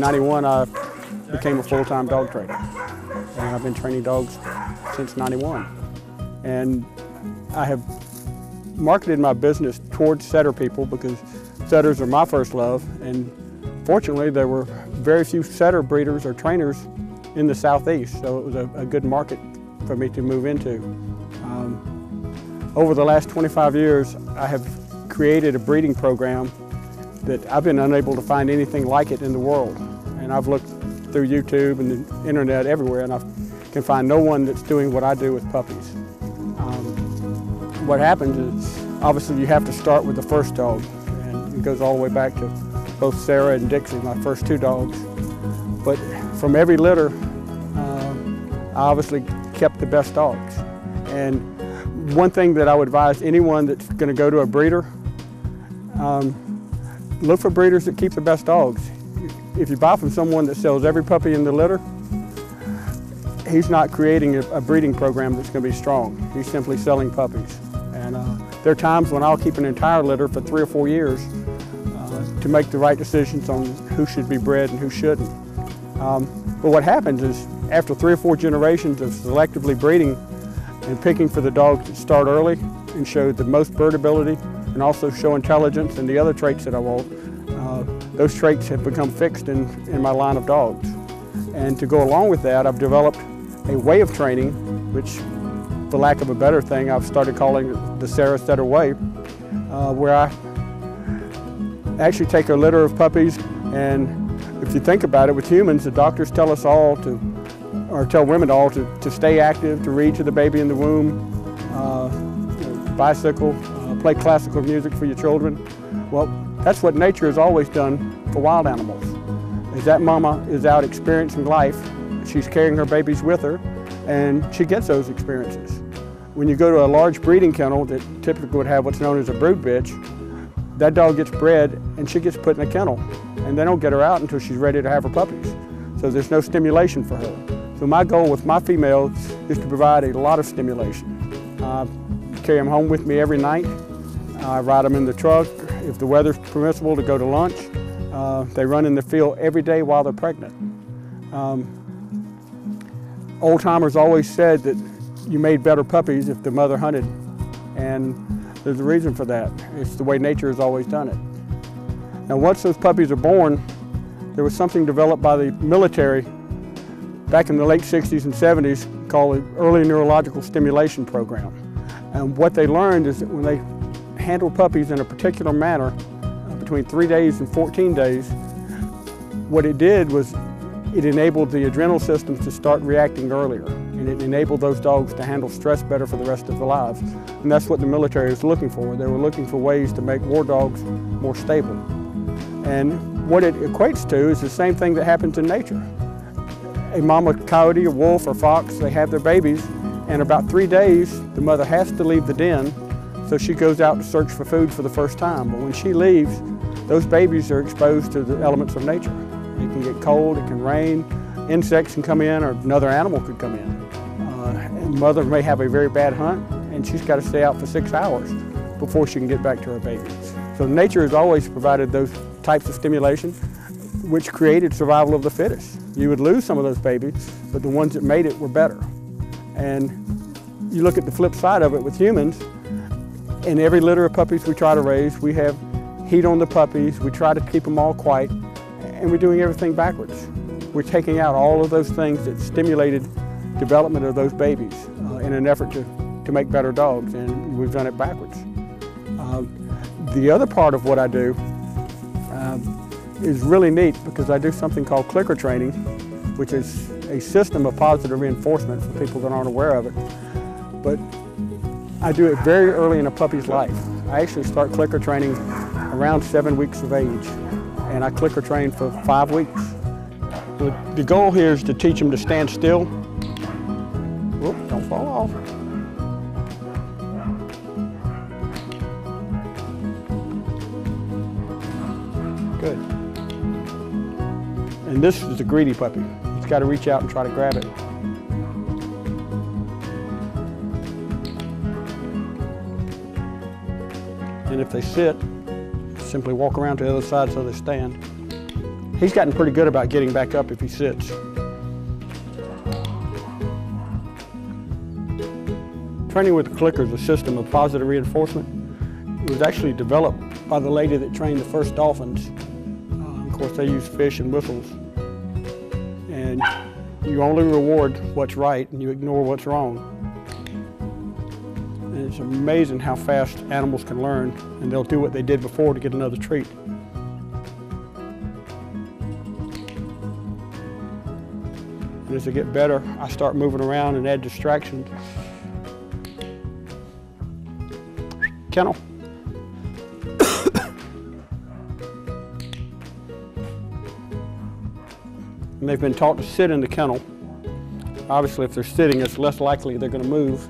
'91, I became a full-time dog trainer. And I've been training dogs since '91. And I have marketed my business towards setter people because setters are my first love. And fortunately, there were very few setter breeders or trainers in the Southeast, so it was a good market for me to move into. Over the last 25 years, I have created a breeding program that I've been unable to find anything like it in the world. And I've looked through YouTube and the internet everywhere, and I can find no one that's doing what I do with puppies. What happens is, obviously you have to start with the first dog, and it goes all the way back to both Sarah and Dixie, my first two dogs. But from every litter, I obviously kept the best dogs. And one thing that I would advise anyone that's going to go to a breeder, look for breeders that keep the best dogs. If you buy from someone that sells every puppy in the litter, he's not creating a breeding program that's going to be strong. He's simply selling puppies. And there are times when I'll keep an entire litter for 3 or 4 years to make the right decisions on who should be bred and who shouldn't. But what happens is, after 3 or 4 generations of selectively breeding and picking for the dogs that start early and show the most bird ability and also show intelligence and the other traits that I want, those traits have become fixed in my line of dogs. And to go along with that, I've developed a way of training, which, for lack of a better thing, I've started calling it the Sarahsetter way, where I actually take a litter of puppies, and if you think about it, with humans, the doctors tell us all to, or tell women all to stay active, to read to the baby in the womb, bicycle, play classical music for your children. Well, that's what nature has always done for wild animals. Is that mama is out experiencing life, she's carrying her babies with her, and she gets those experiences. When you go to a large breeding kennel that typically would have what's known as a brood bitch, that dog gets bred and she gets put in a kennel, and they don't get her out until she's ready to have her puppies. So there's no stimulation for her. So my goal with my females is to provide a lot of stimulation. I carry them home with me every night. I ride them in the truck. If the weather's permissible, to go to lunch. They run in the field every day while they're pregnant. Old timers always said that you made better puppies if the mother hunted, and there's a reason for that. It's the way nature has always done it. Now, once those puppies are born, there was something developed by the military back in the late 60s and 70s called the Early Neurological Stimulation Program. And what they learned is that when they handle puppies in a particular manner, between 3 days and 14 days, what it did was it enabled the adrenal systems to start reacting earlier, and it enabled those dogs to handle stress better for the rest of their lives. And that's what the military was looking for. They were looking for ways to make war dogs more stable. And what it equates to is the same thing that happens in nature. A mama coyote, a wolf, or fox, they have their babies, and about 3 days, the mother has to leave the den, so she goes out to search for food for the first time. But when she leaves, those babies are exposed to the elements of nature. It can get cold, it can rain, insects can come in, or another animal could come in. And mother may have a very bad hunt, and she's got to stay out for 6 hours before she can get back to her babies. So nature has always provided those types of stimulation, which created survival of the fittest. You would lose some of those babies, but the ones that made it were better. And you look at the flip side of it with humans. In every litter of puppies we try to raise, we have heat on the puppies, we try to keep them all quiet, and we're doing everything backwards. We're taking out all of those things that stimulated development of those babies in an effort to make better dogs, and we've done it backwards. The other part of what I do is really neat, because I do something called clicker training, which is a system of positive reinforcement for people that aren't aware of it. But I do it very early in a puppy's life. I actually start clicker training around 7 weeks of age, and I clicker train for 5 weeks. The goal here is to teach them to stand still. Whoop, don't fall off. Good. And this is a greedy puppy. He's got to reach out and try to grab it. And if they sit, simply walk around to the other side so they stand. He's gotten pretty good about getting back up if he sits. Training with the clicker is a system of positive reinforcement. It was actually developed by the lady that trained the first dolphins. Of course, they use fish and whistles. And you only reward what's right and you ignore what's wrong. And it's amazing how fast animals can learn, and they'll do what they did before to get another treat. And as they get better, I start moving around and add distractions. Kennel. And they've been taught to sit in the kennel. Obviously, if they're sitting, it's less likely they're going to move.